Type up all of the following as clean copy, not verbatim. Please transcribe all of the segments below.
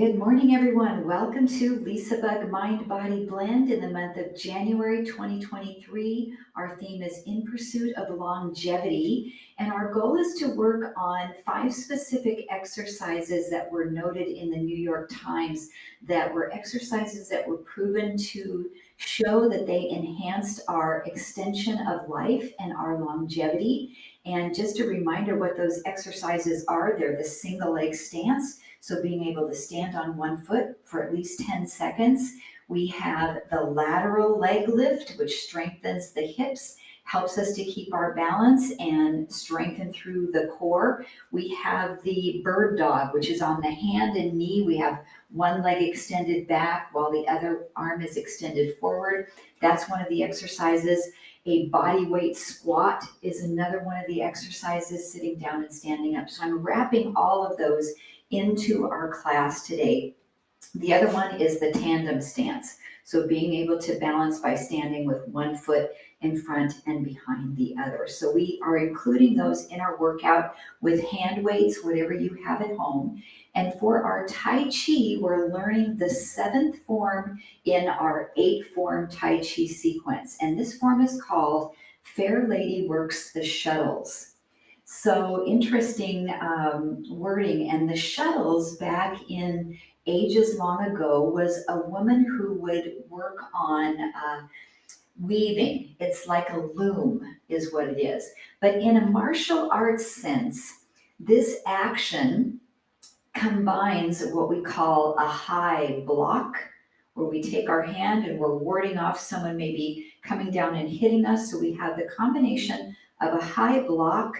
Good morning, everyone. Welcome to LisaBug Mind Body Blend in the month of January 2023. Our theme is In Pursuit of Longevity, and our goal is to work on 5 specific exercises that were noted in the New York Times that were exercises that were proven to show that they enhanced our extension of life and our longevity. And just a reminder what those exercises are, they're the single leg stance. So being able to stand on one foot for at least 10 seconds. We have the lateral leg lift, which strengthens the hips, helps us to keep our balance and strengthen through the core. We have the bird dog, which is on the hand and knee. We have one leg extended back while the other arm is extended forward. That's one of the exercises. A body weight squat is another one of the exercises, sitting down and standing up. So I'm wrapping all of those into our class today. The other one is the tandem stance. So being able to balance by standing with one foot in front and behind the other. So we are including those in our workout with hand weights, whatever you have at home. And for our Tai Chi, we're learning the 7th form in our 8-form Tai Chi sequence. And this form is called Fair Lady Works the Shuttles. So interesting wording. And the shuttles back in ages long ago was a woman who would work on weaving. It's like a loom is what it is. But in a martial arts sense, this action combines what we call a high block, where we take our hand and we're warding off someone maybe coming down and hitting us. So we have the combination of a high block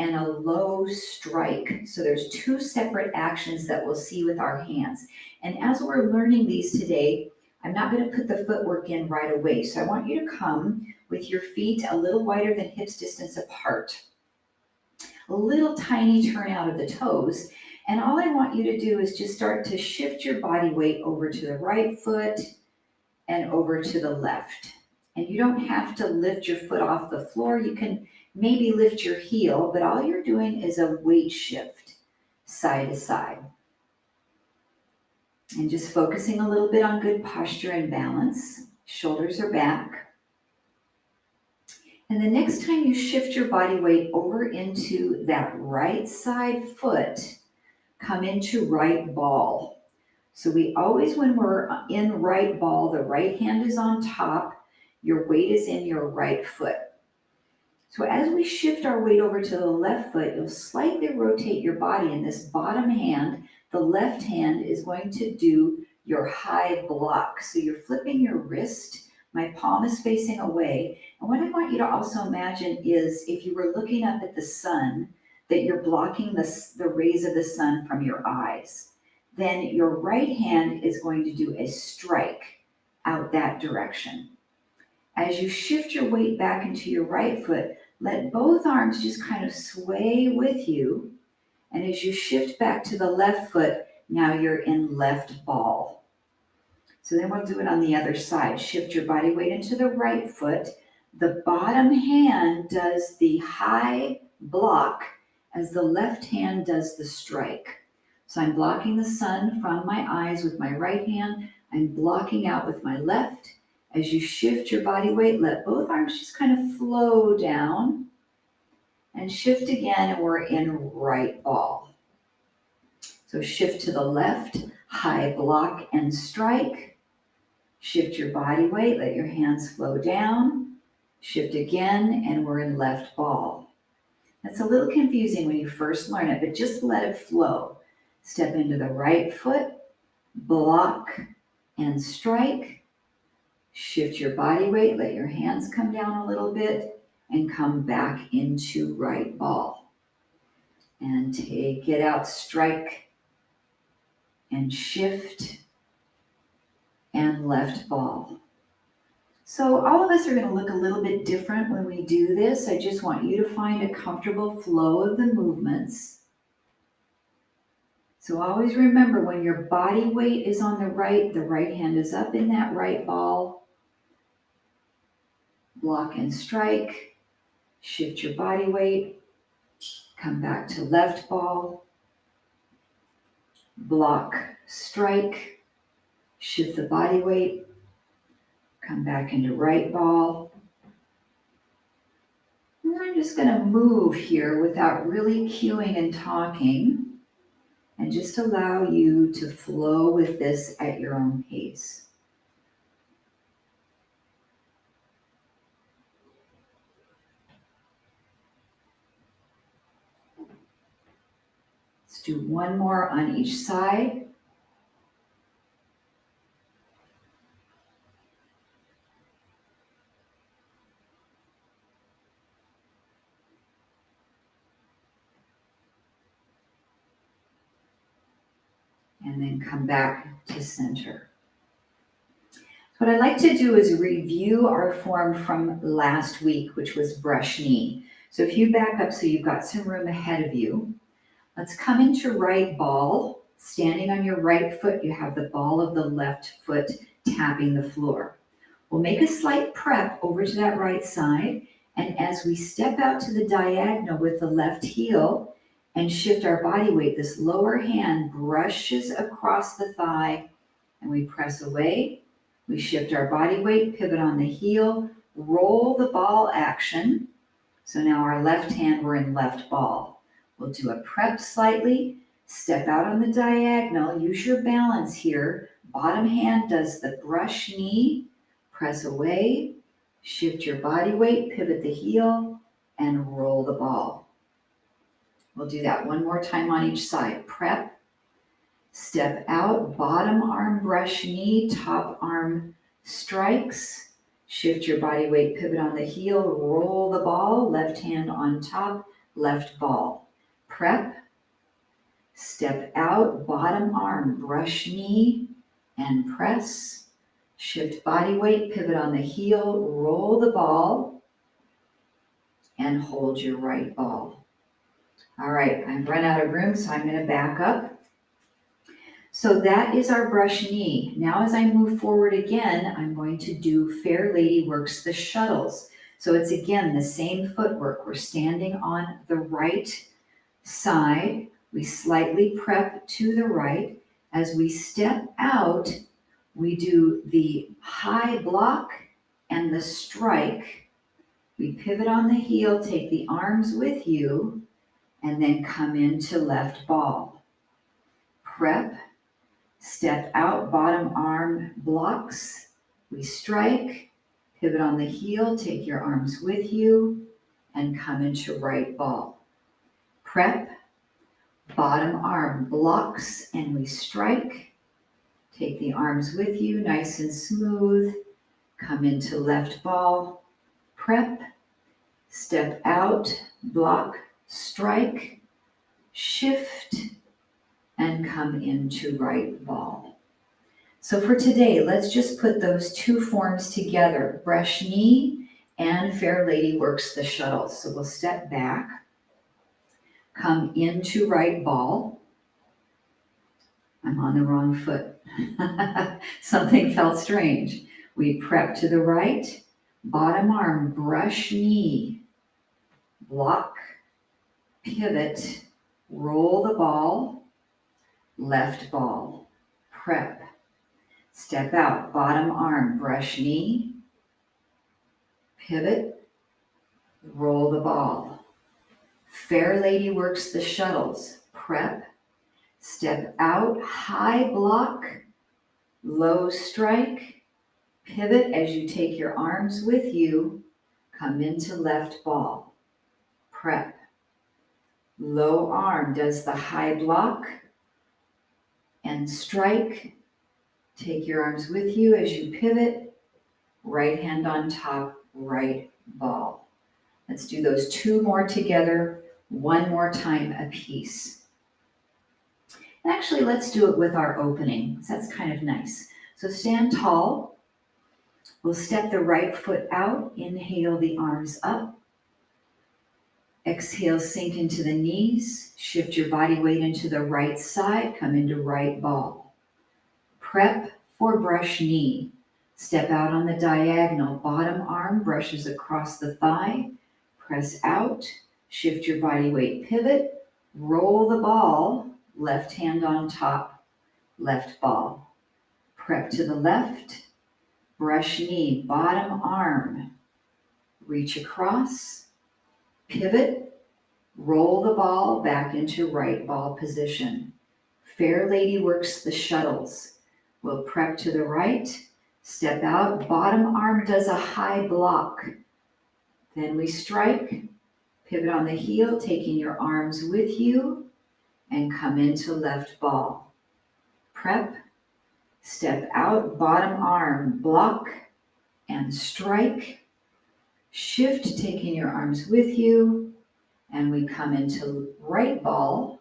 and a low strike. So there's 2 separate actions that we'll see with our hands. And as we're learning these today, I'm not going to put the footwork in right away. So I want you to come with your feet a little wider than hips distance apart. A little tiny turn out of the toes. And all I want you to do is just start to shift your body weight over to the right foot and over to the left. And you don't have to lift your foot off the floor. You can maybe lift your heel, but all you're doing is a weight shift side to side. And just focusing a little bit on good posture and balance. Shoulders are back. And the next time you shift your body weight over into that right side foot, come into right ball. So we always, when we're in right ball, the right hand is on top, your weight is in your right foot. So as we shift our weight over to the left foot, you'll slightly rotate your body, and this bottom hand, the left hand, is going to do your high block. So you're flipping your wrist, my palm is facing away. And what I want you to also imagine is if you were looking up at the sun, that you're blocking the rays of the sun from your eyes. Then your right hand is going to do a strike out that direction. As you shift your weight back into your right foot, let both arms just kind of sway with you. And as you shift back to the left foot, now you're in left ball. So then we'll do it on the other side. Shift your body weight into the right foot. The bottom hand does the high block as the left hand does the strike. So I'm blocking the sun from my eyes with my right hand. I'm blocking out with my left. As you shift your body weight, let both arms just kind of flow down and shift again, and we're in right ball. So shift to the left, high block and strike. Shift your body weight, let your hands flow down. Shift again, and we're in left ball. That's a little confusing when you first learn it, but just let it flow. Step into the right foot, block and strike. Shift your body weight, let your hands come down a little bit, and come back into right ball. And take it out, strike, and shift, and left ball. So all of us are going to look a little bit different when we do this. I just want you to find a comfortable flow of the movements. So always remember, when your body weight is on the right hand is up in that right ball. Block and strike, shift your body weight, come back to left ball, block, strike, shift the body weight, come back into right ball. And I'm just going to move here without really cueing and talking, and just allow you to flow with this at your own pace. Let's do one more on each side. And then come back to center. What I'd like to do is review our form from last week, which was brush knee. So if you back up so you've got some room ahead of you, let's come into right ball. Standing on your right foot, you have the ball of the left foot tapping the floor. We'll make a slight prep over to that right side, and as we step out to the diagonal with the left heel and shift our body weight, this lower hand brushes across the thigh and we press away. We shift our body weight, pivot on the heel, roll the ball action. So now our left hand, we're in left ball. We'll do a prep slightly, step out on the diagonal, use your balance here. Bottom hand does the brush knee, press away, shift your body weight, pivot the heel, and roll the ball. We'll do that one more time on each side. Prep, step out, bottom arm brush knee, top arm strikes, shift your body weight, pivot on the heel, roll the ball, left hand on top, left ball. Prep, step out, bottom arm brush knee, and press. Shift body weight, pivot on the heel, roll the ball, and hold your right ball. All right, I've run out of room, so I'm going to back up. So that is our brush knee. Now as I move forward again, I'm going to do Fair Lady Works the Shuttles. So it's again the same footwork. We're standing on the right side. We slightly prep to the right. As we step out, we do the high block and the strike. We pivot on the heel, take the arms with you, and then come into left ball. Prep, step out, bottom arm blocks. We strike, pivot on the heel, take your arms with you, and come into right ball. Prep, bottom arm blocks, and we strike. Take the arms with you, nice and smooth. Come into left ball. Prep, step out, block, strike, shift, and come into right ball. So for today, let's just put those two forms together, brush knee and Fair Lady Works the Shuttles. So we'll step back, come into right ball. I'm on the wrong foot. Something felt strange. We prep to the right, bottom arm, brush knee, block, pivot, roll the ball, left ball, prep, step out, bottom arm, brush knee, pivot, roll the ball. Fair Lady Works the Shuttles, prep, step out, high block, low strike, pivot as you take your arms with you, come into left ball, prep. Low arm does the high block and strike. Take your arms with you as you pivot, right hand on top, right ball. Let's do those two more together, one more time a piece. And actually, let's do it with our opening. That's kind of nice. So stand tall. We'll step the right foot out. Inhale the arms up. Exhale, sink into the knees. Shift your body weight into the right side. Come into right ball. Prep for brush knee. Step out on the diagonal. Bottom arm brushes across the thigh. Press out. Shift your body weight. Pivot. Roll the ball. Left hand on top. left ball. Prep to the left, brush knee, bottom arm. Reach across, pivot, roll the ball back into right ball position. Fair Lady Works the Shuttles. We'll prep to the right, step out, bottom arm does a high block. Then we strike, pivot on the heel, taking your arms with you, and come into left ball. Prep, step out, bottom arm, block, and strike. Shift, taking your arms with you, and we come into right ball.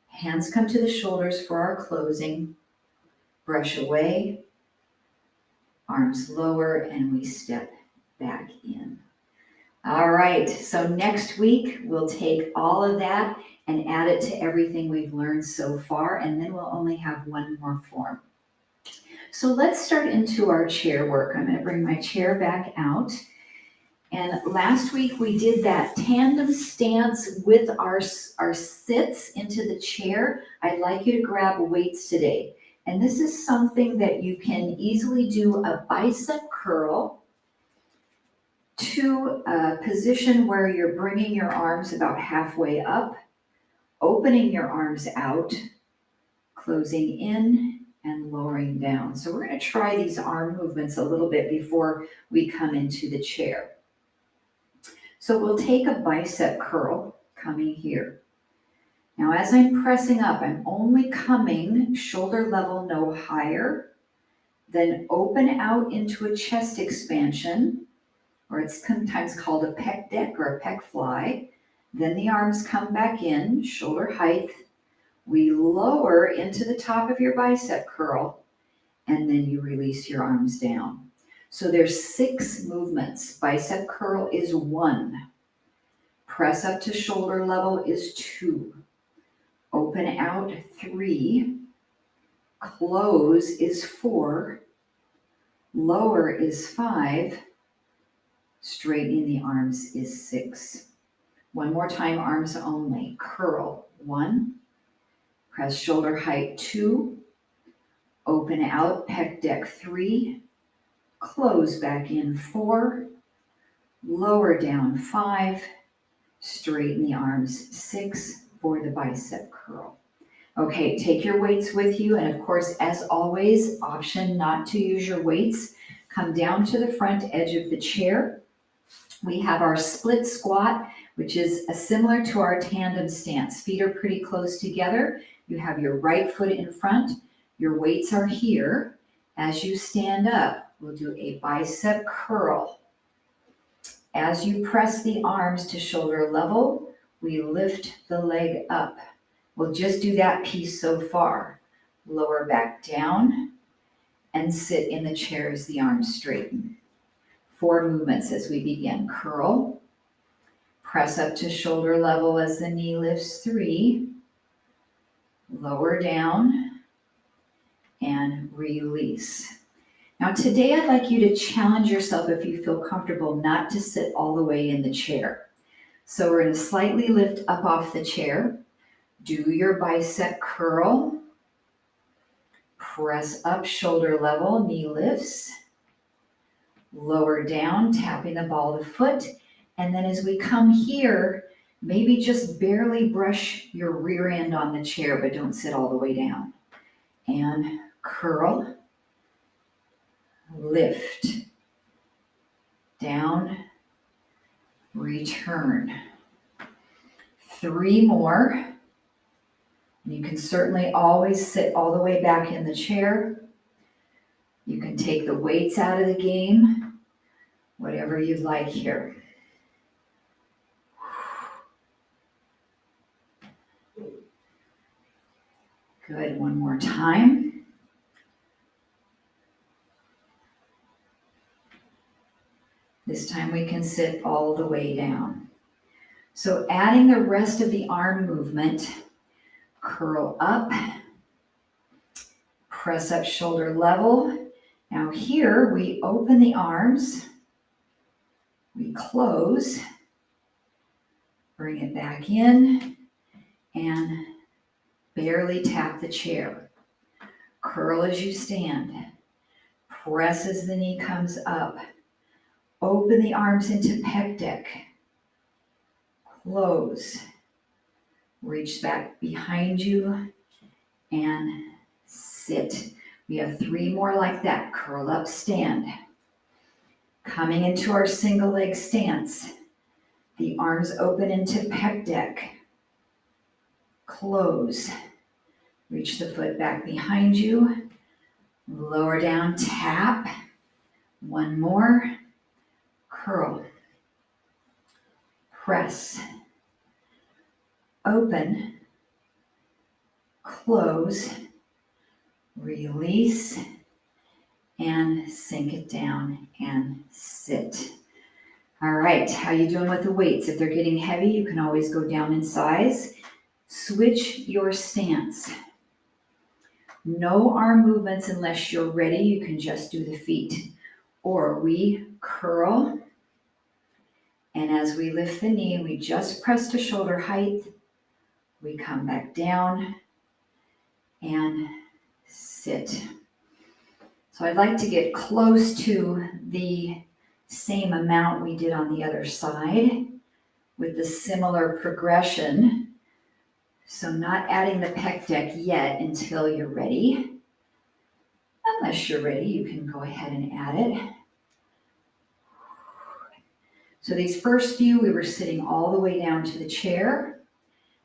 Hands come to the shoulders for our closing. Brush away, arms lower, and we step back in. All right, so next week we'll take all of that and add it to everything we've learned so far, and then we'll only have one more form. So let's start into our chair work. I'm going to bring my chair back out. And last week we did that tandem stance with our sits into the chair. I'd like you to grab weights today. And this is something that you can easily do a bicep curl to a position where you're bringing your arms about halfway up, opening your arms out, closing in, and lowering down. So we're going to try these arm movements a little bit before we come into the chair. So we'll take a bicep curl coming here. Now as I'm pressing up, I'm only coming shoulder level, no higher. Then open out into a chest expansion, or it's sometimes called a pec-dec or a pec fly. Then the arms come back in, shoulder height. We lower into the top of your bicep curl, and then you release your arms down. So there's 6 movements. Bicep curl is 1. Press up to shoulder level is 2. Open out 3. Close is 4. Lower is 5. Straightening the arms is 6. One more time, arms only. Curl 1. Press shoulder height 2. Open out, pec-dec 3. Close back in 4. Lower down 5. Straighten the arms 6 for the bicep curl. Okay, take your weights with you, and of course, as always, option not to use your weights. Come down to the front edge of the chair. We have our split squat, which is similar to our tandem stance. Feet are pretty close together. You have your right foot in front. Your weights are here. As you stand up, we'll do a bicep curl. As you press the arms to shoulder level, we lift the leg up. We'll just do that piece so far. Lower back down and sit in the chair as the arms straighten. 4 movements as we begin. Curl, press up to shoulder level as the knee lifts 3, lower down, and release. Now today I'd like you to challenge yourself, if you feel comfortable, not to sit all the way in the chair. So we're going to slightly lift up off the chair. Do your bicep curl. Press up shoulder level, knee lifts. Lower down, tapping the ball of the foot. And then as we come here, maybe just barely brush your rear end on the chair, but don't sit all the way down. And curl. Lift, down, return. 3 more. You can certainly always sit all the way back in the chair. You can take the weights out of the game, whatever you'd like here. Good, one more time. This time we can sit all the way down. So adding the rest of the arm movement, curl up, press up shoulder level. Now here we open the arms, we close, bring it back in, and barely tap the chair. Curl as you stand. Press as the knee comes up. Open the arms into pec-dec. Close. Reach back behind you and sit. We have 3 more like that. Curl up, stand. Coming into our single leg stance. The arms open into pec-dec. Close. Reach the foot back behind you. Lower down, tap. 1 more. Curl. Press. Open. Close. Release. And sink it down and sit. All right, how you doing with the weights? If they're getting heavy, you can always go down in size. Switch your stance. No arm movements unless you're ready. You can just do the feet. Or we curl, and as we lift the knee, we just press to shoulder height. We come back down and sit. So I'd like to get close to the same amount we did on the other side with the similar progression. So not adding the pec-dec yet until you're ready. Unless you're ready, you can go ahead and add it. So these first few, we were sitting all the way down to the chair.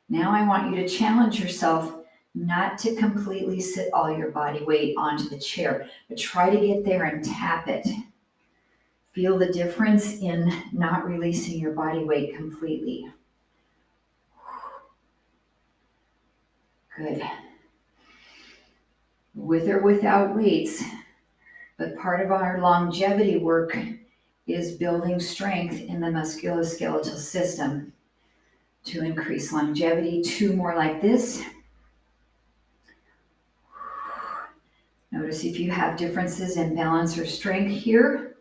Now I want you to challenge yourself not to completely sit all your body weight onto the chair, but try to get there and tap it. Feel the difference in not releasing your body weight completely. Good. With or without weights, but part of our longevity work is building strength in the musculoskeletal system to increase longevity. 2 more like this. Notice if you have differences in balance or strength here.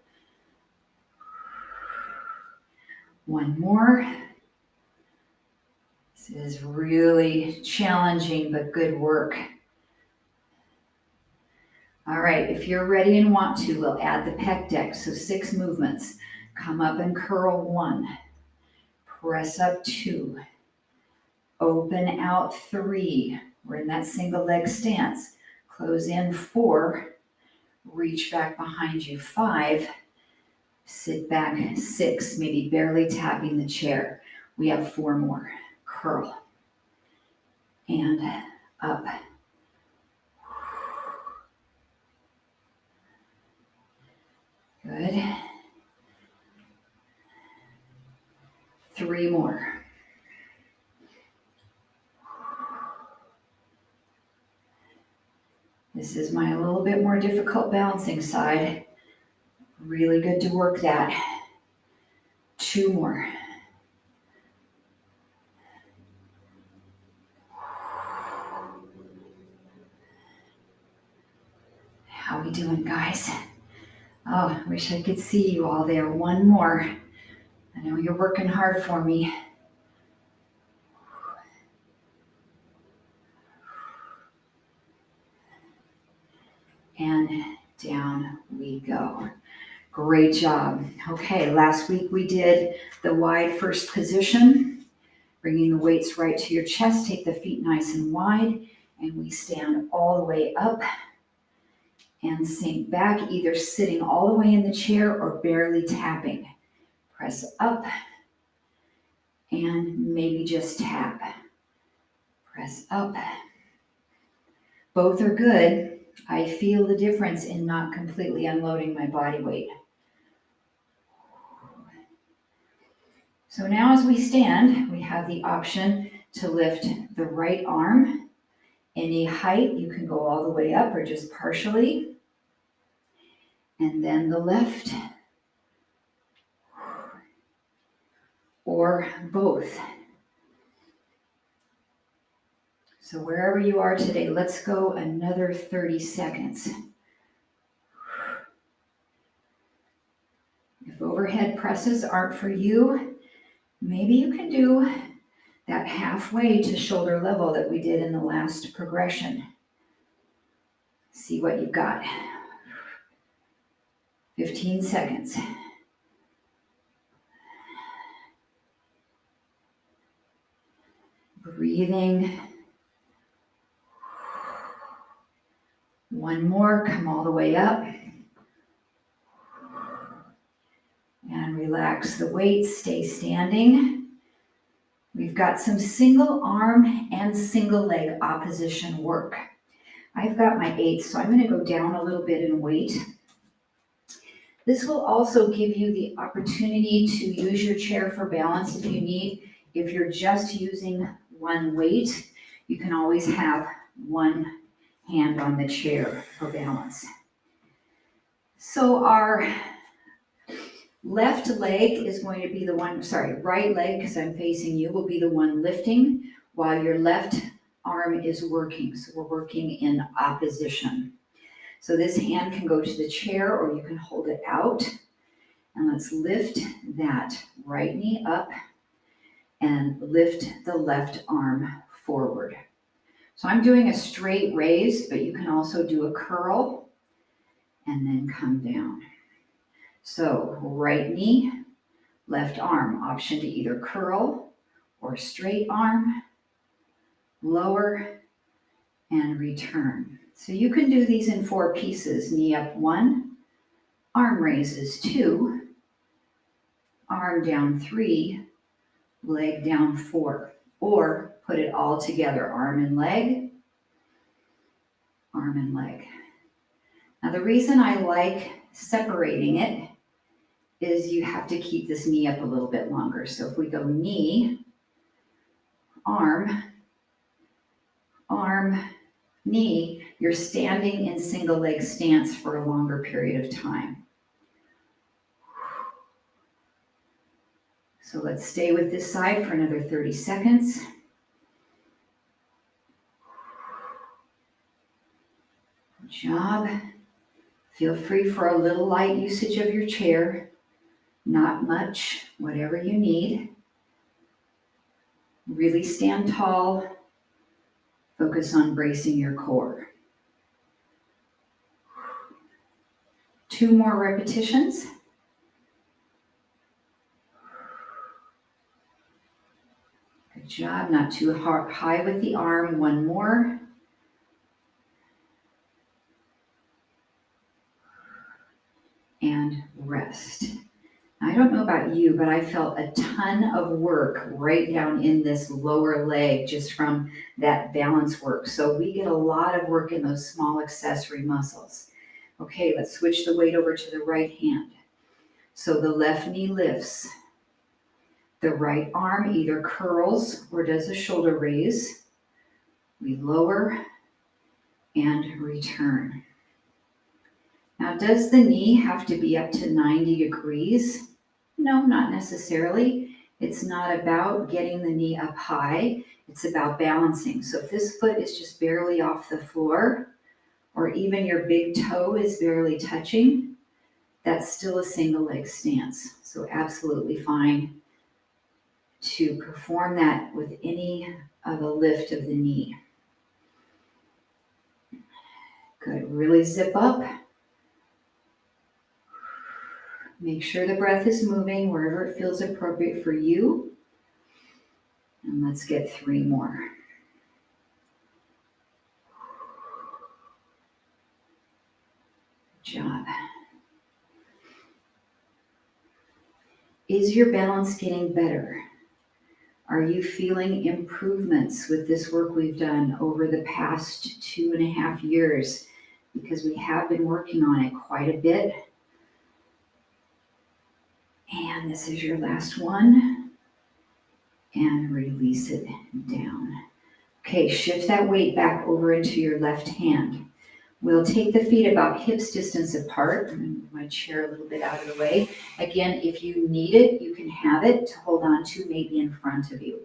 1 more. This is really challenging, but good work. All right, if you're ready and want to, we'll add the pec-dec. So 6 movements. Come up and curl 1. Press up 2. Open out 3. We're in that single leg stance. Close in 4. Reach back behind you 5. Sit back 6, maybe barely tapping the chair. We have 4 more. Curl. And up. Good. 3 more. This is my a little bit more difficult balancing side. Really good to work that. 2 more. How we doing, guys? Oh, I wish I could see you all there. 1 more. I know you're working hard for me. And down we go. Great job. Okay, last week we did the wide first position, bringing the weights right to your chest. Take the feet nice and wide, and we stand all the way up and sink back, either sitting all the way in the chair or barely tapping. Press up and maybe just tap. Press up. Both are good. I feel the difference in not completely unloading my body weight. So now as we stand, we have the option to lift the right arm. Any height, you can go all the way up or just partially. And then the left. Or both. So wherever you are today, let's go another 30 seconds. If overhead presses aren't for you, maybe you can do that halfway to shoulder level that we did in the last progression. See what you've got. 15 seconds. Breathing. One more, come all the way up. And relax the weight, stay standing. We've got some single arm and single leg opposition work. I've got my 8, so I'm gonna go down a little bit in weight. This will also give you the opportunity to use your chair for balance if you need. If you're just using one weight, you can always have one hand on the chair for balance. So our left leg is going to be the one, right leg, because I'm facing you, will be the one lifting while your left arm is working. So we're working in opposition. So this hand can go to the chair or you can hold it out. And let's lift that right knee up and lift the left arm forward. So I'm doing a straight raise, but you can also do a curl and then come down. So right knee, left arm, option to either curl or straight arm, lower and return. So you can do these in 4 pieces, knee up 1, arm raises 2, arm down 3, leg down 4, or put it all together, arm and leg, arm and leg. Now the reason I like separating it is you have to keep this knee up a little bit longer. So if we go knee, arm, arm, knee, you're standing in single leg stance for a longer period of time. So let's stay with this side for another 30 seconds. Good job. Feel free for a little light usage of your chair. Not much, whatever you need. Really stand tall. Focus on bracing your core. 2 more repetitions. Good job, not too high with the arm. 1 more. And rest. I don't know about you, but I felt a ton of work right down in this lower leg just from that balance work. So we get a lot of work in those small accessory muscles. Okay, let's switch the weight over to the right hand. So the left knee lifts. The right arm either curls or does a shoulder raise. We lower and return. Now, does the knee have to be up to 90 degrees? No, not necessarily. It's not about getting the knee up high. It's about balancing. So if this foot is just barely off the floor, or even your big toe is barely touching, that's still a single leg stance. So absolutely fine to perform that with any of a lift of the knee. Good, really zip up. Make sure the breath is moving wherever it feels appropriate for you. And let's get 3 more. Good job. Is your balance getting better? Are you feeling improvements with this work we've done over the past 2.5 years? Because we have been working on it quite a bit. And this is your last one. And release it down. Okay, shift that weight back over into your left hand. We'll take the feet about hips distance apart. I'm going to move my chair a little bit out of the way. Again, if you need it, you can have it to hold on to maybe in front of you.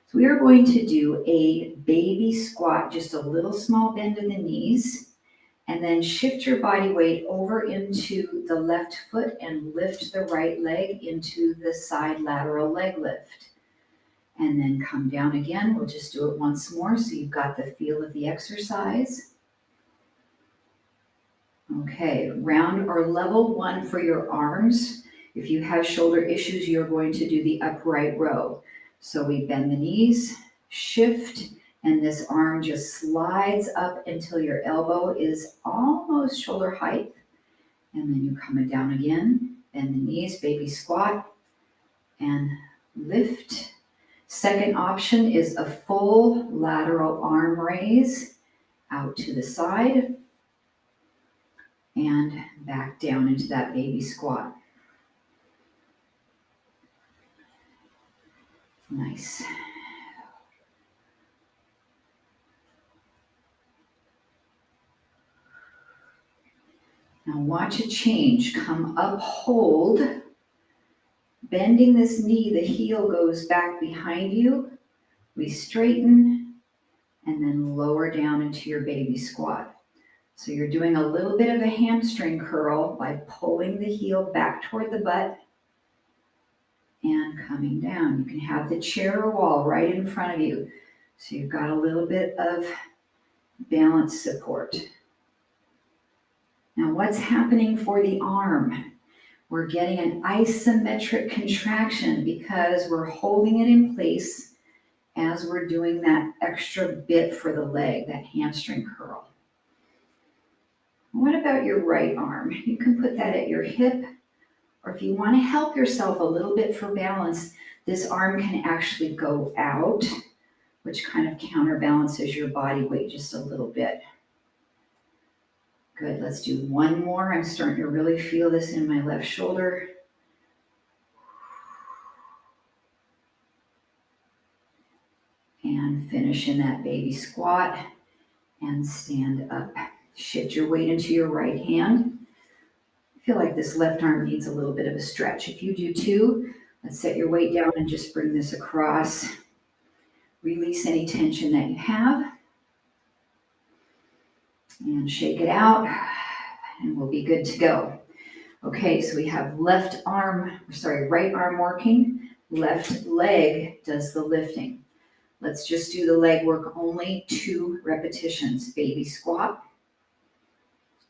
So we are going to do a baby squat, just a little small bend in the knees, and then shift your body weight over into the left foot and lift the right leg into the side lateral leg lift. And then come down again. We'll just do it once more so you've got the feel of the exercise. Okay, round or level 1 for your arms. If you have shoulder issues, you're going to do the upright row. So we bend the knees, shift, and this arm just slides up until your elbow is almost shoulder height. And then you come it down again, bend the knees, baby squat, and lift. Second option is a full lateral arm raise out to the side and back down into that baby squat. Nice. Now watch it change. Come up, hold. Bending this knee, the heel goes back behind you. We straighten and then lower down into your baby squat. So you're doing a little bit of a hamstring curl by pulling the heel back toward the butt and coming down. You can have the chair or wall right in front of you. So you've got a little bit of balance support. Now what's happening for the arm? We're getting an isometric contraction because we're holding it in place as we're doing that extra bit for the leg, that hamstring curl. What about your right arm? You can put that at your hip, or if you want to help yourself a little bit for balance, this arm can actually go out, which kind of counterbalances your body weight just a little bit. Good, let's do one more. I'm starting to really feel this in my left shoulder. And finish in that baby squat and stand up. Shift your weight into your right hand. I feel like this left arm needs a little bit of a stretch. If you do too, let's set your weight down and just bring this across. Release any tension that you have. And shake it out, and we'll be good to go. Okay, so we have right arm working, left leg does the lifting. Let's just do the leg work only, 2 repetitions. Baby squat,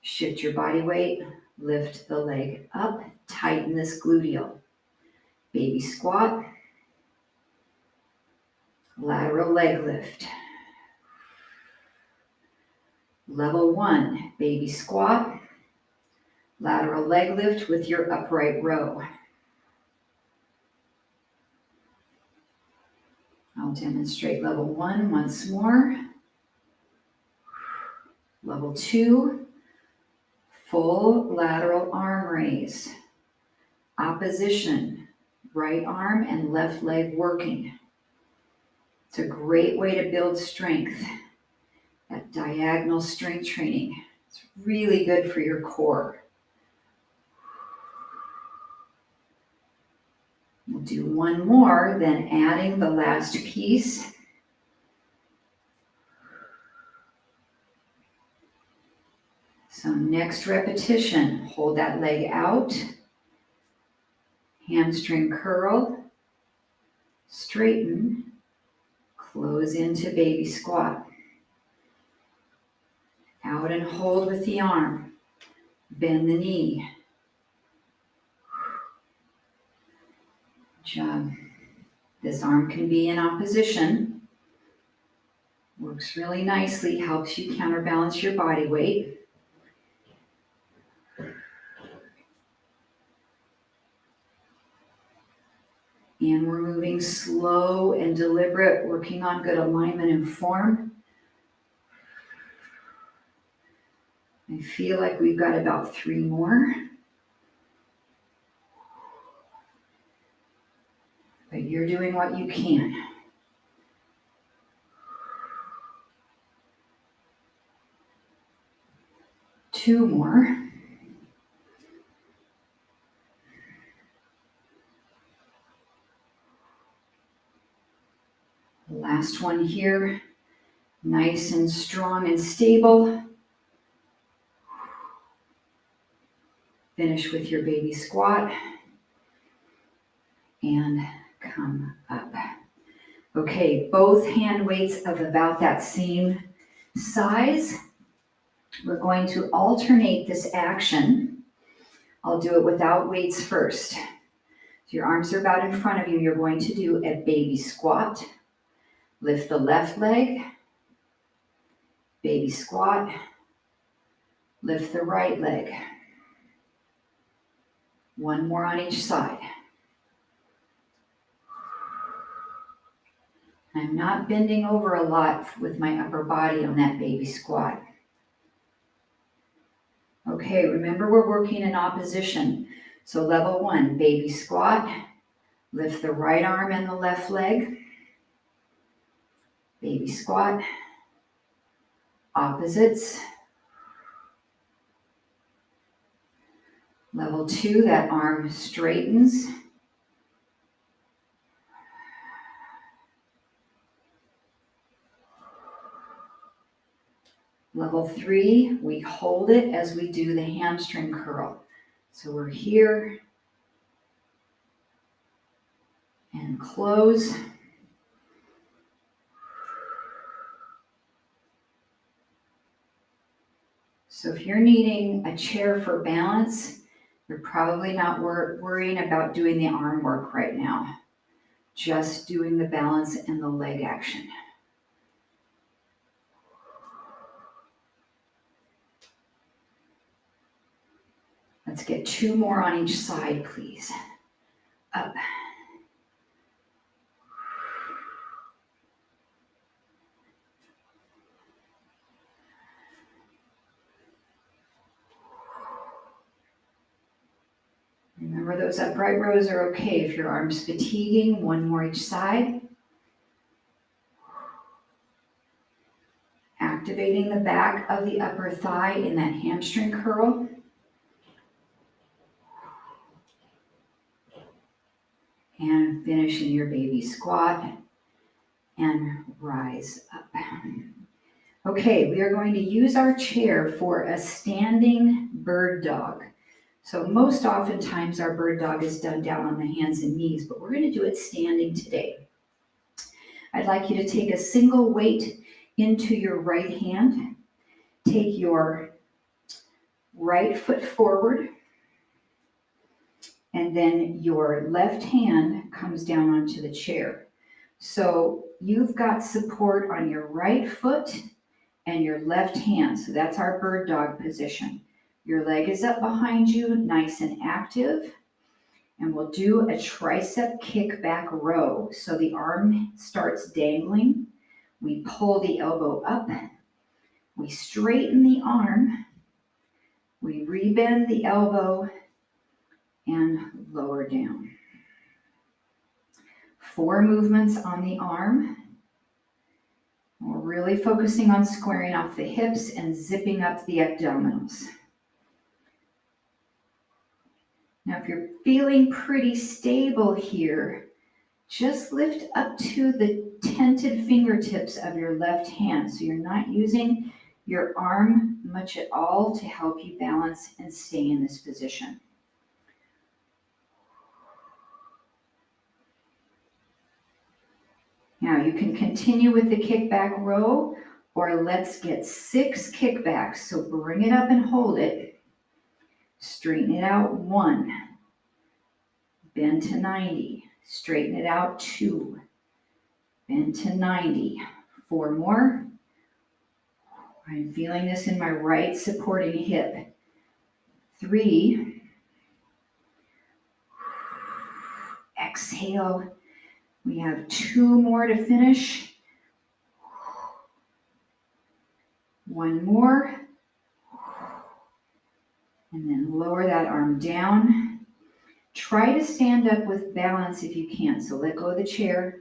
shift your body weight, lift the leg up, tighten this gluteal. Baby squat, lateral leg lift. Level 1, baby squat, lateral leg lift with your upright row. I'll demonstrate level 1 once more. Level 2, full lateral arm raise. Opposition, right arm and left leg working. It's a great way to build strength. That diagonal strength training. It's really good for your core. We'll do one more, then adding the last piece. So next repetition, hold that leg out, hamstring curl, straighten, close into baby squat. Out and hold with the arm, bend the knee. Good job. This arm can be in opposition. Works really nicely, helps you counterbalance your body weight. And we're moving slow and deliberate, working on good alignment and form. I feel like we've got about 3 more. But you're doing what you can. Two more. Last one here. Nice and strong and stable. Finish with your baby squat. And come up. Okay, both hand weights of about that same size. We're going to alternate this action. I'll do it without weights first. So your arms are about in front of you. You're going to do a baby squat. Lift the left leg, baby squat, lift the right leg. One more on each side. I'm not bending over a lot with my upper body on that baby squat. Okay, remember we're working in opposition. So level 1, baby squat. Lift the right arm and the left leg. Baby squat. Opposites. Level 2, that arm straightens. Level 3, we hold it as we do the hamstring curl. So we're here and close. So if you're needing a chair for balance, you're probably not worrying about doing the arm work right now. Just doing the balance and the leg action. Let's get 2 more on each side, please. Up. Remember, those upright rows are okay if your arm's fatiguing. 1 more each side. Activating the back of the upper thigh in that hamstring curl. And finishing your baby squat and rise up. Okay, we are going to use our chair for a standing bird dog. So most oftentimes our bird dog is done down on the hands and knees, but we're going to do it standing today. I'd like you to take a single weight into your right hand. Take your right foot forward, and then your left hand comes down onto the chair. So you've got support on your right foot and your left hand. So that's our bird dog position. Your leg is up behind you, nice and active. And we'll do a tricep kickback row. So the arm starts dangling. We pull the elbow up. We straighten the arm. We rebend the elbow and lower down. 4 movements on the arm. We're really focusing on squaring off the hips and zipping up the abdominals. Now, if you're feeling pretty stable here, just lift up to the tented fingertips of your left hand. So you're not using your arm much at all to help you balance and stay in this position. Now you can continue with the kickback row, or let's get 6 kickbacks. So bring it up and hold it. Straighten it out, 1. Bend to 90. Straighten it out, 2. Bend to 90. 4 more. I'm feeling this in my right supporting hip. 3. Exhale. We have 2 more to finish. 1 more. And then lower that arm down. Try to stand up with balance if you can. So let go of the chair,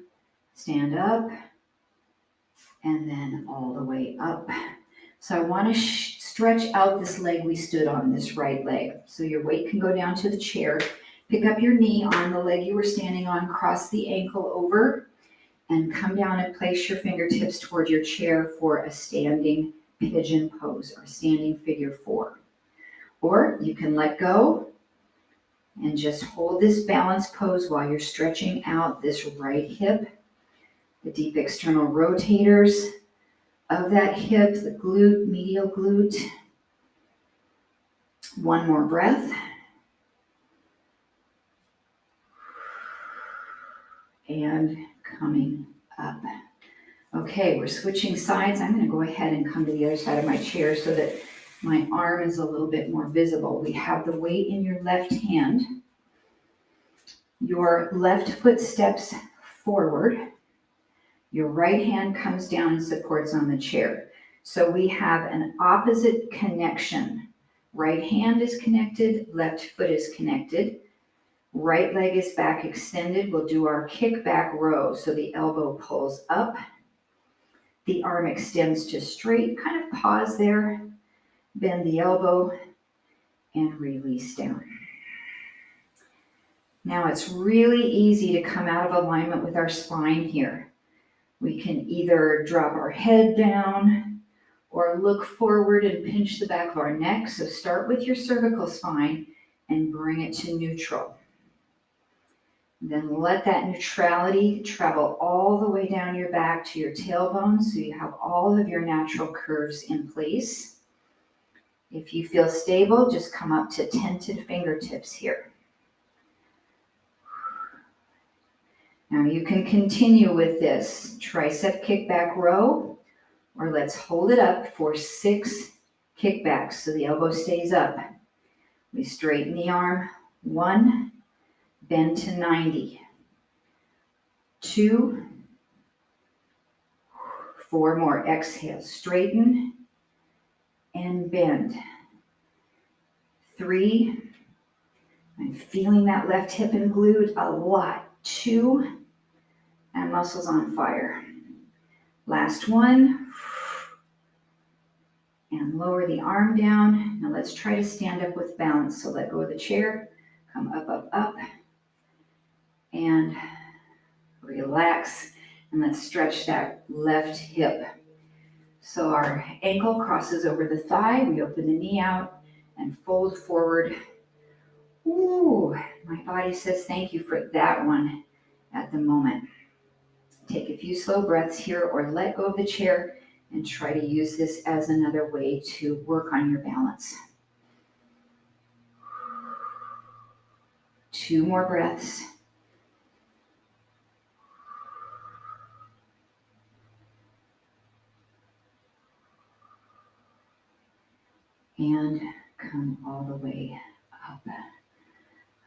stand up, and then all the way up. So I want to stretch out this leg we stood on, this right leg. So your weight can go down to the chair. Pick up your knee on the leg you were standing on, cross the ankle over, and come down and place your fingertips toward your chair for a standing pigeon pose or standing figure 4. Or you can let go and just hold this balance pose while you're stretching out this right hip, the deep external rotators of that hip, the glute, medial glute. One more breath. And coming up. Okay, we're switching sides. I'm going to go ahead and come to the other side of my chair so that my arm is a little bit more visible. We have the weight in your left hand. Your left foot steps forward. Your right hand comes down and supports on the chair. So we have an opposite connection. Right hand is connected, left foot is connected. Right leg is back extended. We'll do our kickback row. So the elbow pulls up. The arm extends to straight. Kind of pause there. Bend the elbow and release down. Now it's really easy to come out of alignment with our spine here. We can either drop our head down or look forward and pinch the back of our neck. So start with your cervical spine and bring it to neutral. Then let that neutrality travel all the way down your back to your tailbone so you have all of your natural curves in place. If you feel stable, just come up to tented fingertips here. Now you can continue with this tricep kickback row, or let's hold it up for 6 kickbacks so the elbow stays up. We straighten the arm. 1, bend to 90. 2, 4 more. Exhale, straighten and bend. 3, I'm feeling that left hip and glute a lot. 2, and muscles on fire. Last one, and lower the arm down. Now let's try to stand up with balance. So let go of the chair, come up, up, up, and relax. And let's stretch that left hip. So our ankle crosses over the thigh. We open the knee out and fold forward. Ooh, my body says thank you for that one at the moment. Take a few slow breaths here or let go of the chair and try to use this as another way to work on your balance. 2 more breaths. And come all the way up.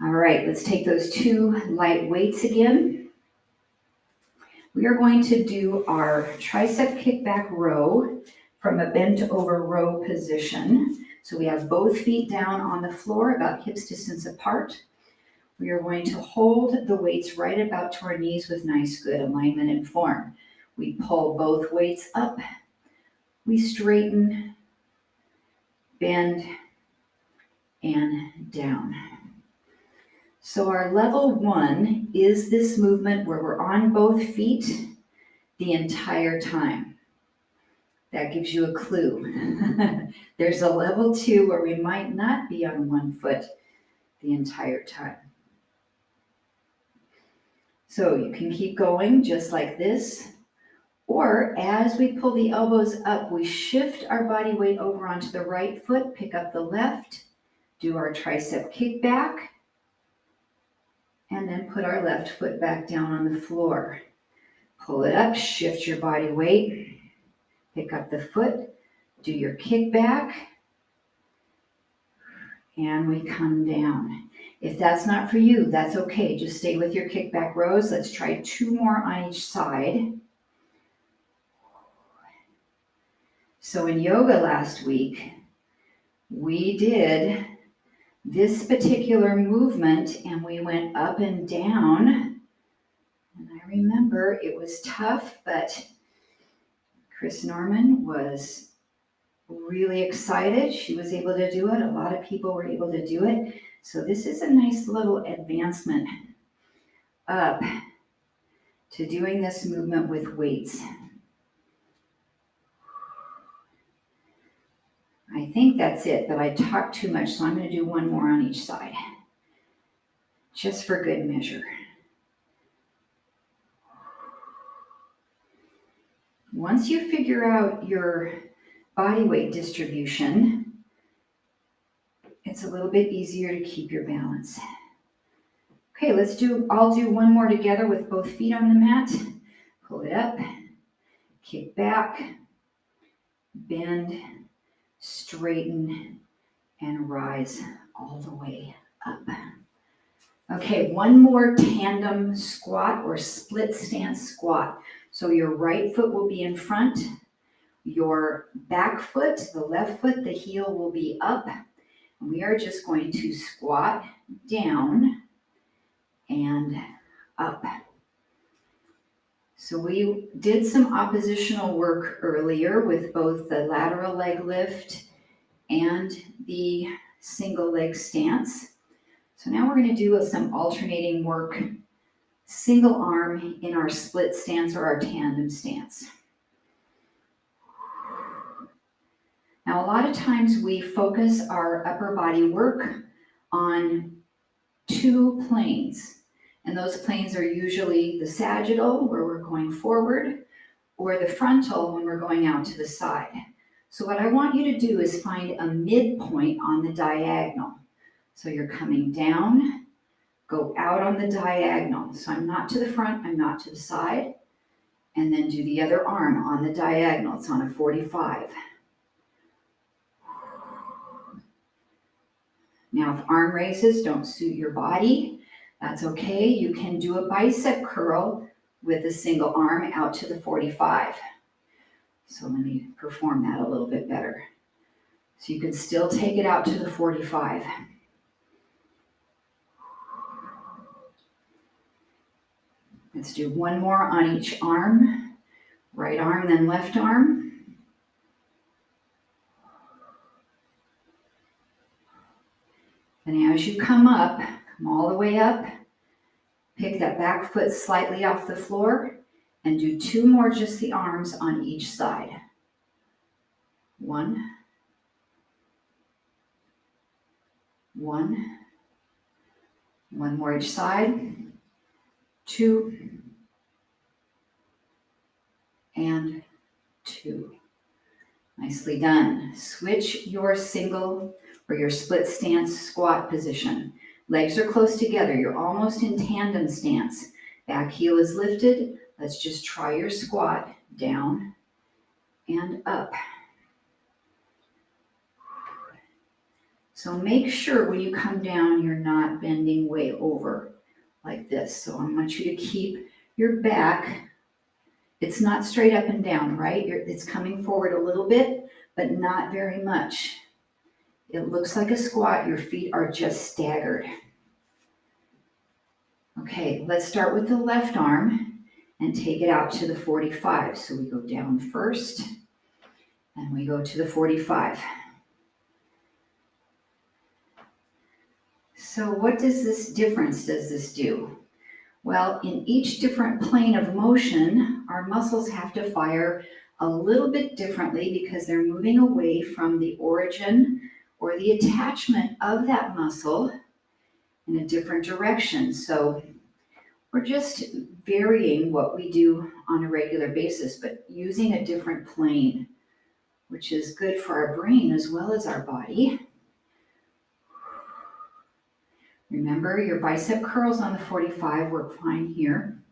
All right, let's take those 2 light weights again. We are going to do our tricep kickback row from a bent over row position. So we have both feet down on the floor, about hips distance apart. We are going to hold the weights right about to our knees with nice good alignment and form. We pull both weights up. We straighten, bend, and down. So our level 1 is this movement where we're on both feet the entire time. That gives you a clue. There's a level 2 where we might not be on one foot the entire time. So you can keep going just like this, or as we pull the elbows up, we shift our body weight over onto the right foot, pick up the left, do our tricep kickback, and then put our left foot back down on the floor. Pull it up, shift your body weight, pick up the foot, do your kickback, and we come down. If that's not for you, that's okay. Just stay with your kickback rows. Let's try 2 more on each side. So in yoga last week, we did this particular movement and we went up and down. And I remember it was tough, but Chris Norman was really excited. She was able to do it. A lot of people were able to do it. So this is a nice little advancement up to doing this movement with weights. I think that's it, but I talked too much, so I'm going to do 1 more on each side, just for good measure. Once you figure out your body weight distribution, It's a little bit easier to keep your balance. Okay, I'll do one more together with both feet on the mat. Pull it up, kick back, bend, straighten, and rise all the way up. Okay, one more tandem squat or split stance squat. So your right foot will be in front, your back foot, the left foot, the heel will be up. And we are just going to squat down and up. So we did some oppositional work earlier with both the lateral leg lift and the single leg stance. So now we're going to do some alternating work, single arm in our split stance or our tandem stance. Now, a lot of times we focus our upper body work on two planes, and those planes are usually the sagittal, where we're going forward, or the frontal, when we're going out to the side. So what I want you to do is find a midpoint on the diagonal. So you're coming down, go out on the diagonal. So I'm not to the front, I'm not to the side, and then do the other arm on the diagonal. It's on a 45. Now, if arm raises don't suit your body, that's okay. You can do a bicep curl with a single arm out to the 45. So let me perform that a little bit better. So you can still take it out to the 45. Let's do one more on each arm. Right arm, then left arm. And as you come up, come all the way up, pick that back foot slightly off the floor, and do two more, just the arms on each side. One, one more each side, two, and two. Nicely done. Switch your single or your split stance squat position. Legs are close together. You're almost in tandem stance. Back heel is lifted. Let's just try your squat down and up. So make sure when you come down, you're not bending way over like this. So I want you to keep your back. It's not straight up and down, right? It's coming forward a little bit, but not very much. It looks like a squat. Your feet are just staggered. Okay, let's start with the left arm and take it out to the 45. So we go down first and we go to the 45. So what does this do? Well, in each different plane of motion, our muscles have to fire a little bit differently because they're moving away from the origin or the attachment of that muscle in a different direction. So we're just varying what we do on a regular basis, but using a different plane, which is good for our brain as well as our body. Remember, your bicep curls on the 45 work fine here.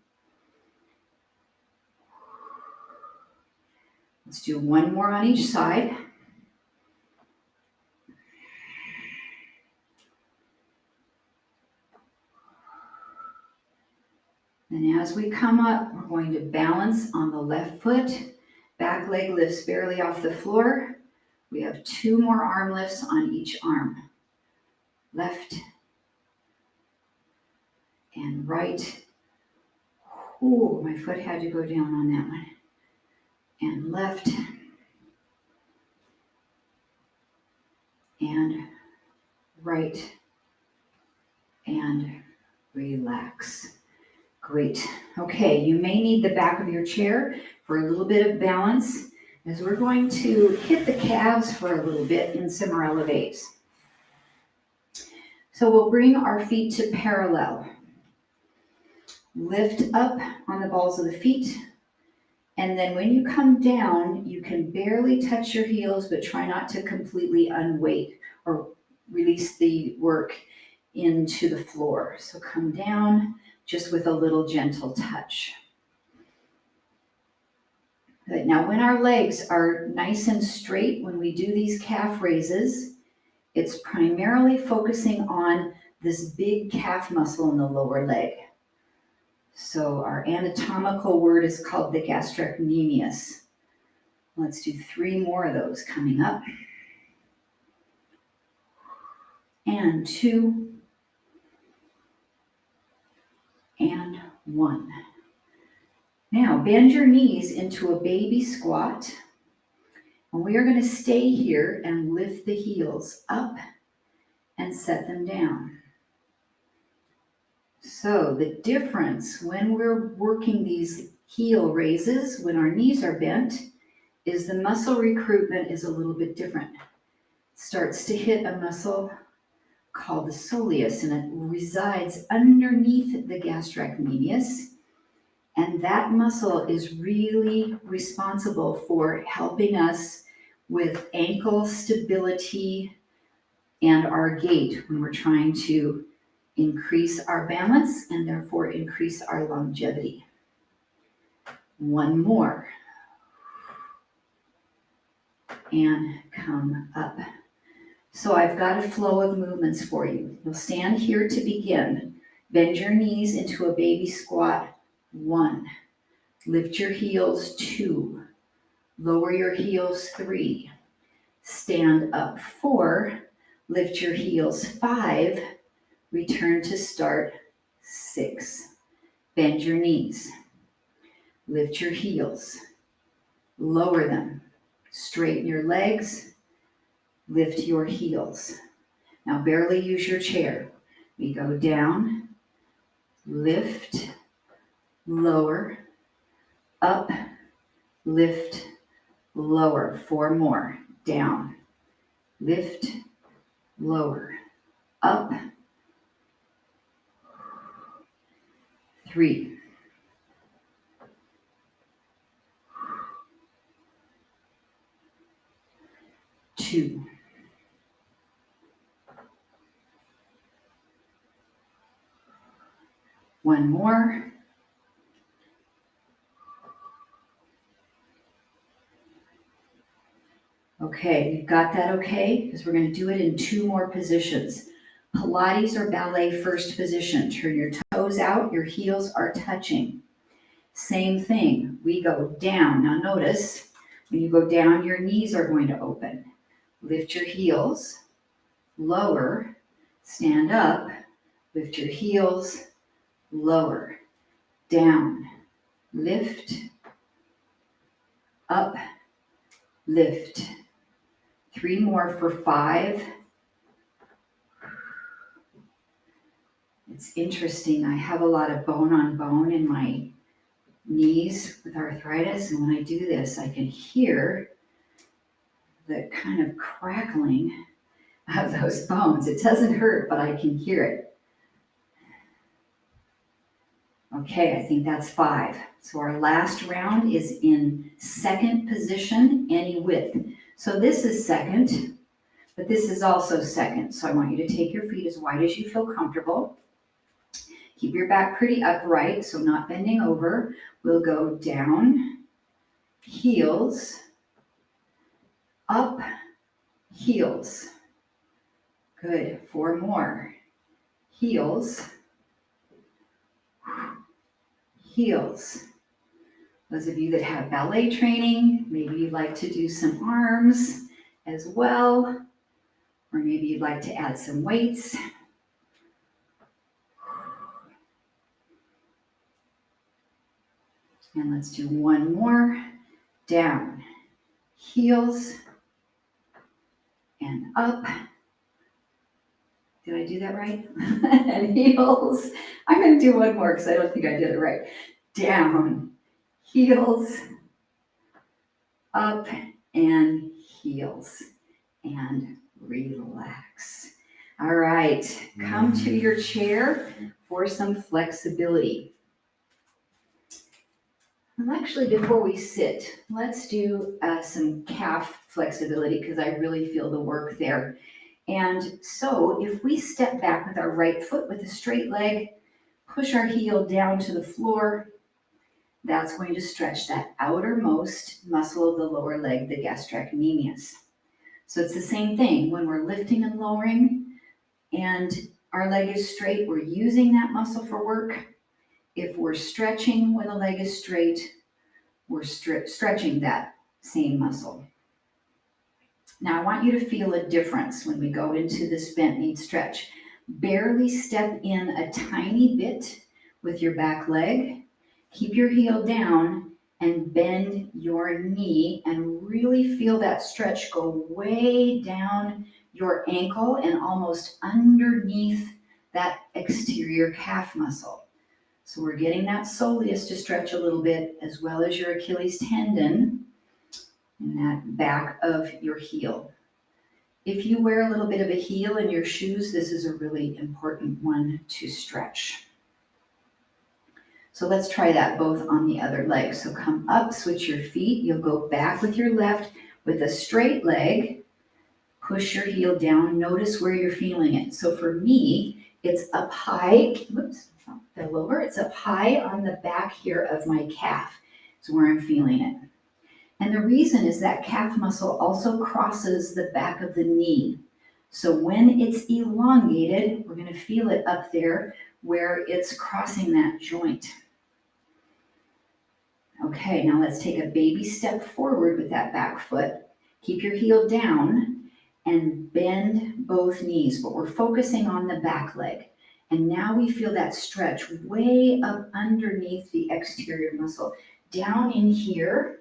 Let's do one more on each side. And as we come up, we're going to balance on the left foot. Back leg lifts barely off the floor. We have two more arm lifts on each arm. Left and right. Ooh, my foot had to go down on that one. And left and right and relax. Great. Okay, you may need the back of your chair for a little bit of balance as we're going to hit the calves for a little bit in some releves. So we'll bring our feet to parallel. Lift up on the balls of the feet. And then when you come down, you can barely touch your heels, but try not to completely unweight or release the work into the floor. So come down just with a little gentle touch. Good. Now, when our legs are nice and straight, when we do these calf raises, it's primarily focusing on this big calf muscle in the lower leg. So our anatomical word is called the gastrocnemius. Let's do 3 more of those coming up. And 2. And 1. Now bend your knees into a baby squat. And we are going to stay here and lift the heels up and set them down. So the difference when we're working these heel raises, when our knees are bent, is the muscle recruitment is a little bit different. It starts to hit a muscle called the soleus, and it resides underneath the gastrocnemius. And that muscle is really responsible for helping us with ankle stability and our gait when we're trying to increase our balance and therefore increase our longevity. 1 more. And come up. So I've got a flow of movements for you. You'll stand here to begin. Bend your knees into a baby squat. 1. Lift your heels. 2. Lower your heels. 3. Stand up. 4. Lift your heels. 5. Return to start. 6. Bend your knees. Lift your heels. Lower them. Straighten your legs. Lift your heels. Now barely use your chair. We go down, lift, lower, up, lift, lower. 4 more. Down, lift, lower, up, 3, 2, 1 more. Okay, you got that okay? Because we're going to do it in 2 more positions. Pilates or ballet first position. Turn your toes out, your heels are touching. Same thing, we go down. Now notice, when you go down, your knees are going to open. Lift your heels, lower, stand up, lift your heels, lower, down, lift, up, lift. 3 more for 5. It's interesting, I have a lot of bone on bone in my knees with arthritis, and when I do this, I can hear the kind of crackling of those bones. It doesn't hurt, but I can hear it. Okay, I think that's 5. So our last round is in second position, any width. So this is second, but this is also second. So I want you to take your feet as wide as you feel comfortable. Keep your back pretty upright, so not bending over. We'll go down, heels, up, heels. Good. 4 more. Heels, heels. Those of you that have ballet training, maybe you'd like to do some arms as well, or maybe you'd like to add some weights. And let's do 1 more. Down, heels, and up. Did I do that right? And heels. I'm going to do 1 more because I don't think I did it right. Down, heels, up, and heels. And relax. All right, come to your chair for some flexibility. Well, actually, before we sit, let's do some calf flexibility because I really feel the work there. And so if we step back with our right foot with a straight leg, push our heel down to the floor, that's going to stretch that outermost muscle of the lower leg, the gastrocnemius. So it's the same thing when we're lifting and lowering and our leg is straight, we're using that muscle for work. If we're stretching when the leg is straight, we're stretching that same muscle. Now I want you to feel a difference when we go into this bent knee stretch. Barely step in a tiny bit with your back leg. Keep your heel down and bend your knee and really feel that stretch go way down your ankle and almost underneath that exterior calf muscle. So we're getting that soleus to stretch a little bit as well as your Achilles tendon in that back of your heel. If you wear a little bit of a heel in your shoes, this is a really important one to stretch. So let's try that both on the other leg. So come up, switch your feet. You'll go back with your left with a straight leg. Push your heel down. Notice where you're feeling it. So for me, it's up high. Whoops, fell over. It's up high on the back here of my calf. It's where I'm feeling it. And the reason is that calf muscle also crosses the back of the knee. So when it's elongated, we're going to feel it up there where it's crossing that joint. Okay, now let's take a baby step forward with that back foot. Keep your heel down and bend both knees, but we're focusing on the back leg. And now we feel that stretch way up underneath the exterior muscle. Down in here,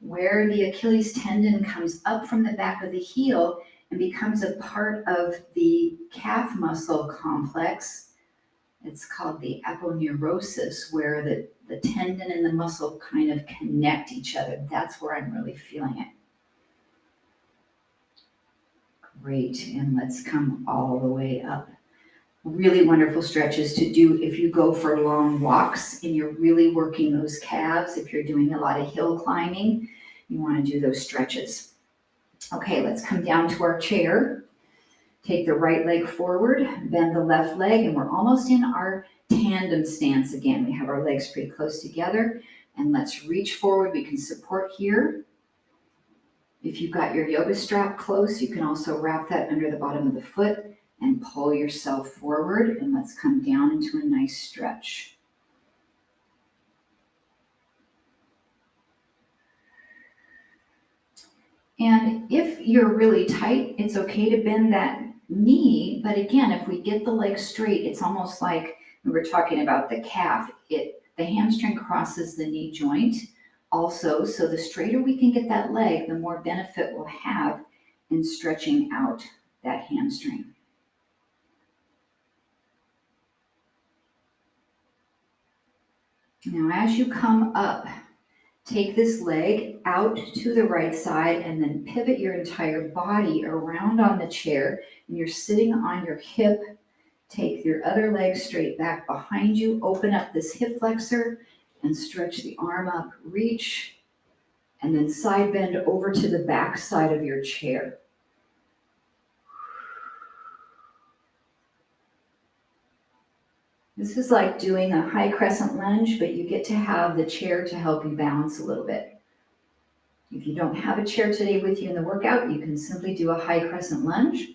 where the Achilles tendon comes up from the back of the heel and becomes a part of the calf muscle complex. It's called the aponeurosis, where the tendon and the muscle kind of connect each other. That's where I'm really feeling it. Great, and let's come all the way up. Really wonderful stretches to do if you go for long walks and you're really working those calves. If you're doing a lot of hill climbing, you want to do those stretches. Okay, let's come down to our chair. Take the right leg forward, bend the left leg, and we're almost in our tandem stance again. We have our legs pretty close together, and let's reach forward. We can support here. If you've got your yoga strap close, you can also wrap that under the bottom of the foot and pull yourself forward, and let's come down into a nice stretch. And if you're really tight, it's okay to bend that knee. But again, if we get the leg straight, it's almost like we were talking about the calf. The hamstring crosses the knee joint also. So the straighter we can get that leg, the more benefit we'll have in stretching out that hamstring. Now, as you come up, take this leg out to the right side and then pivot your entire body around on the chair. And you're sitting on your hip. Take your other leg straight back behind you. Open up this hip flexor and stretch the arm up. Reach and then side bend over to the back side of your chair. This is like doing a high crescent lunge, but you get to have the chair to help you balance a little bit. If you don't have a chair today with you in the workout, you can simply do a high crescent lunge,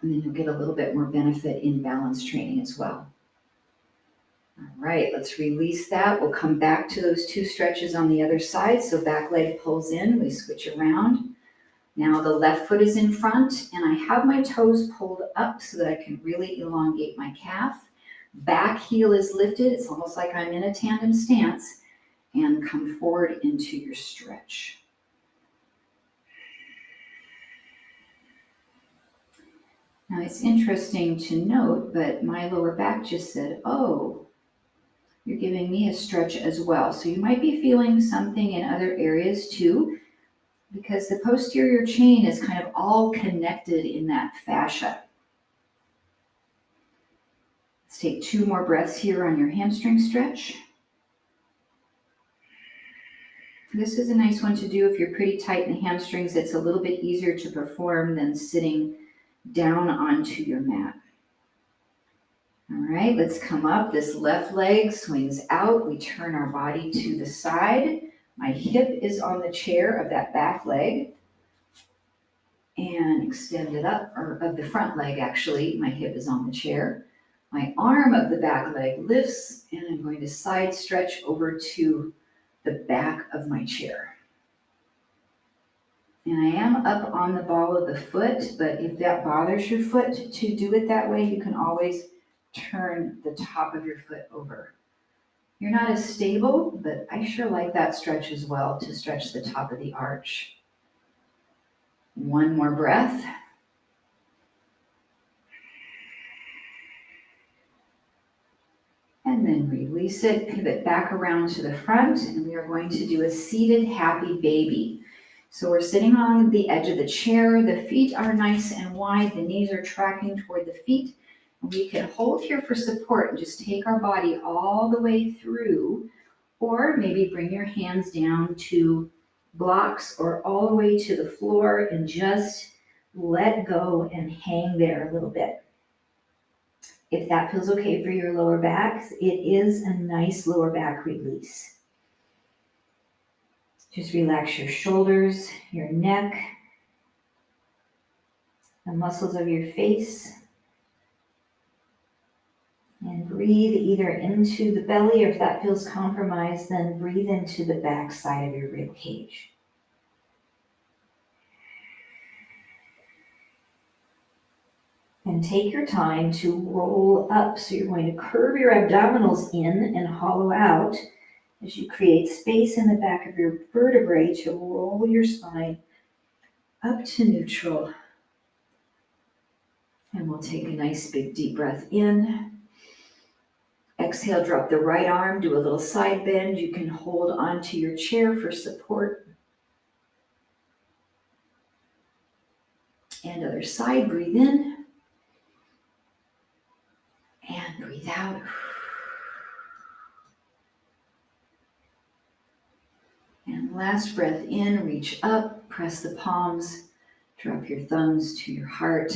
and then you'll get a little bit more benefit in balance training as well. All right, let's release that. We'll come back to those two stretches on the other side. So back leg pulls in, we switch around. Now the left foot is in front, and I have my toes pulled up so that I can really elongate my calf. Back heel is lifted. It's almost like I'm in a tandem stance, and come forward into your stretch. Now it's interesting to note, but my lower back just said, oh, you're giving me a stretch as well. So you might be feeling something in other areas too, because the posterior chain is kind of all connected in that fascia. Let's take 2 more breaths here on your hamstring stretch. This is a nice one to do if you're pretty tight in the hamstrings. It's a little bit easier to perform than sitting down onto your mat. All right, let's come up. This left leg swings out. We turn our body to the side. My hip is on the chair of that back leg. And extend it up, or of the front leg actually. My hip is on the chair. My arm of the back leg lifts, and I'm going to side stretch over to the back of my chair. And I am up on the ball of the foot, but if that bothers your foot to do it that way, you can always turn the top of your foot over. You're not as stable, but I sure like that stretch as well, to stretch the top of the arch. One more breath. And then release it, pivot back around to the front, and we are going to do a seated happy baby. So we're sitting on the edge of the chair, the feet are nice and wide, the knees are tracking toward the feet. And we can hold here for support and just take our body all the way through, or maybe bring your hands down to blocks or all the way to the floor and just let go and hang there a little bit. If that feels okay for your lower back, it is a nice lower back release. Just relax your shoulders, your neck, the muscles of your face. And breathe either into the belly, or if that feels compromised, then breathe into the back side of your rib cage. And take your time to roll up. So you're going to curve your abdominals in and hollow out as you create space in the back of your vertebrae to roll your spine up to neutral. And we'll take a nice big deep breath in. Exhale, drop the right arm, do a little side bend. You can hold onto your chair for support. And other side, breathe in. And breathe out. And last breath in, reach up, press the palms, drop your thumbs to your heart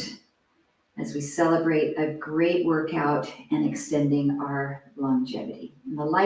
as we celebrate a great workout and extending our longevity. And the light